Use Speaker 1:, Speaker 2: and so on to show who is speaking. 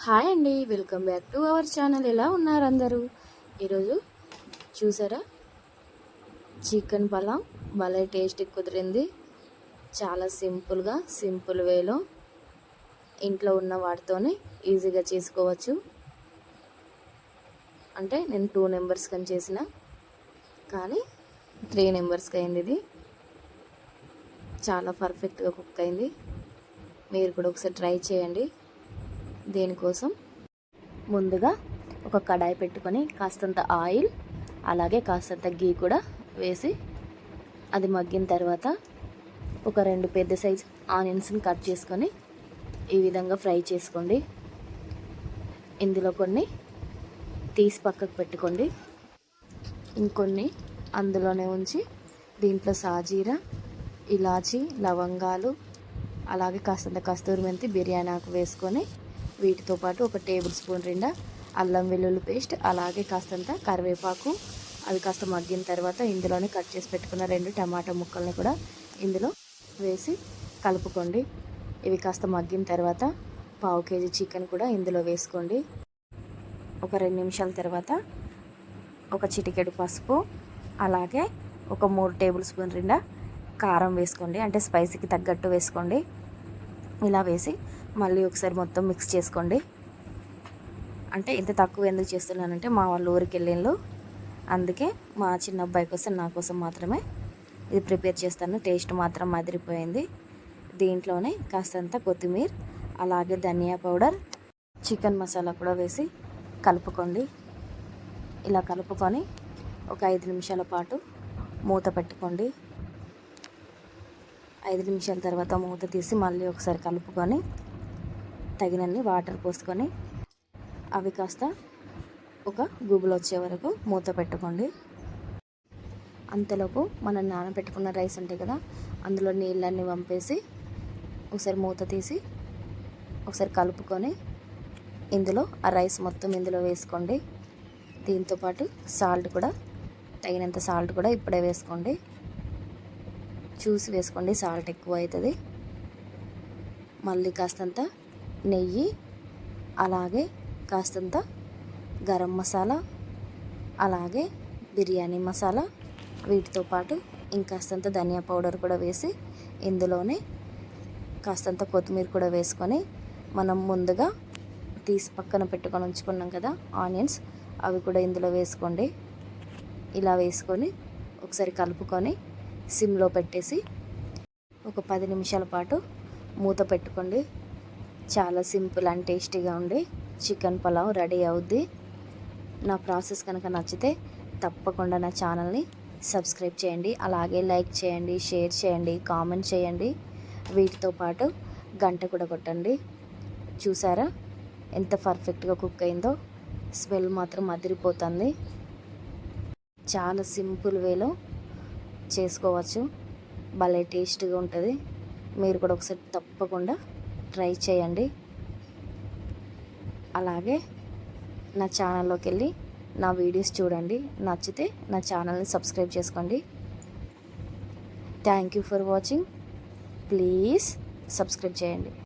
Speaker 1: Hi అండి, welcome back to our channel. ఎలా ఉన్నారు అందరూ? ఈరోజు చూసారా, చికెన్ పలావ్ భలే టేస్టీ కుదిరింది. చాలా సింపుల్గా, సింపుల్ వేలో ఇంట్లో ఉన్న వాటితోనే ఈజీగా చేసుకోవచ్చు. అంటే నేను 2 మెంబర్స్ కని చేసిన, కానీ 3 మెంబర్స్కి అయింది. ఇది చాలా పర్ఫెక్ట్గా కుక్ అయింది. మీరు కూడా ఒకసారి ట్రై చేయండి. దీనికోసం ముందుగా ఒక కడాయి పెట్టుకొని కాస్తంత ఆయిల్ అలాగే కాస్తంత గీ కూడా వేసి అది మగ్గిన తర్వాత ఒక 2 పెద్ద సైజు ఆనియన్స్ని కట్ చేసుకొని ఈ విధంగా ఫ్రై చేసుకోండి. ఇందులో కొన్ని తీసి పక్కకు పెట్టుకోండి, ఇంకొన్ని అందులోనే ఉంచి దీంట్లో సాజీరా, ఇలాచి, లవంగాలు అలాగే కాస్తంత కస్తూరి మెంతి, బిర్యానీ ఆకు వేసుకొని వీటితో పాటు ఒక టేబుల్ స్పూన్ నిండా అల్లం వెల్లుల్లి పేస్ట్ అలాగే కాస్తంత కరివేపాకు అవి కాస్త మగ్గిన తర్వాత ఇందులోనే కట్ చేసి పెట్టుకున్న 2 టమాటా ముక్కల్ని కూడా ఇందులో వేసి కలుపుకోండి. ఇవి కాస్త మగ్గిన తర్వాత 1/2 కేజీ చికెన్ కూడా ఇందులో వేసుకోండి. ఒక 2 నిమిషాల తర్వాత ఒక చిటికెడు పసుపు అలాగే ఒక 3 టేబుల్ స్పూన్ నిండా కారం వేసుకోండి. అంటే స్పైసీకి తగ్గట్టు వేసుకోండి. ఇలా వేసి మళ్ళీ ఒకసారి మొత్తం మిక్స్ చేసుకోండి. అంటే ఇంత తక్కువ ఎందుకు చేస్తున్నానంటే మా వాళ్ళు ఊరికి వెళ్ళిండ్రు, అందుకే మా చిన్న అబ్బాయి కోసం నా కోసం మాత్రమే ఇది ప్రిపేర్ చేస్తాను. టేస్ట్ మాత్రం అదిరిపోయింది. దీంట్లోనే కాస్తంత కొత్తిమీర అలాగే ధనియా పౌడర్, చికెన్ మసాలా కూడా వేసి కలుపుకోండి. ఇలా కలుపుకొని ఒక 5 నిమిషాల పాటు మూత పెట్టుకోండి. 5 నిమిషాల తర్వాత మూత తీసి మళ్ళీ ఒకసారి కలుపుకొని తగినన్ని వాటర్ పోసుకొని అవి కాస్త ఒక గుబులు వచ్చే వరకు మూత పెట్టుకోండి. అంతలోపు మనం నానబెట్టుకున్న రైస్ ఉంటాయి కదా, అందులో నీళ్ళన్నీ వంపేసి ఒకసారి మూత తీసి ఒకసారి కలుపుకొని ఇందులో ఆ రైస్ మొత్తం ఇందులో వేసుకోండి. దీంతోపాటు సాల్ట్ కూడా తగినంత సాల్ట్ కూడా ఇప్పుడే వేసుకోండి. చూసి వేసుకోండి, సాల్ట్ ఎక్కువ అవుతుంది. మళ్ళీ కాస్తంత నెయ్యి అలాగే కాస్తంత గరం మసాలా అలాగే బిర్యానీ మసాలా వీటితో పాటు ఇంకాస్తంత ధనియా పౌడర్ కూడా వేసి ఇందులోనే కాస్తంత కొత్తిమీర కూడా వేసుకొని మనం ముందుగా తీసి పక్కన పెట్టుకొని ఉంచుకున్నాం కదా ఆనియన్స్, అవి కూడా ఇందులో వేసుకోండి. ఇలా వేసుకొని ఒకసారి కలుపుకొని సిమ్లో పెట్టేసి ఒక 10 నిమిషాల పాటు మూత పెట్టుకోండి. చాలా సింపుల్ అండ్ టేస్టీగా ఉండి చికెన్ పలావ్ రెడీ అవుద్ది. నా ప్రాసెస్ కనుక నచ్చితే తప్పకుండా నా ఛానల్ని సబ్స్క్రైబ్ చేయండి, అలాగే లైక్ చేయండి, షేర్ చేయండి, కామెంట్ చేయండి. వీటితో పాటు గంట కూడా కొట్టండి. చూసారా ఎంత పర్ఫెక్ట్గా కుక్ అయిందో? స్మెల్ మాత్రం అదిరిపోతుంది. చాలా సింపుల్ వేలో చేసుకోవచ్చు, భలే టేస్ట్గా ఉంటుంది. మీరు కూడా ఒకసారి తప్పకుండా ట్రై చేయండి. అలాగే నా ఛానల్లోకి వెళ్ళి నా వీడియోస్ చూడండి. నచ్చితే నా ఛానల్ని సబ్స్క్రైబ్ చేసుకోండి. Thank you for watching. Please subscribe చేయండి.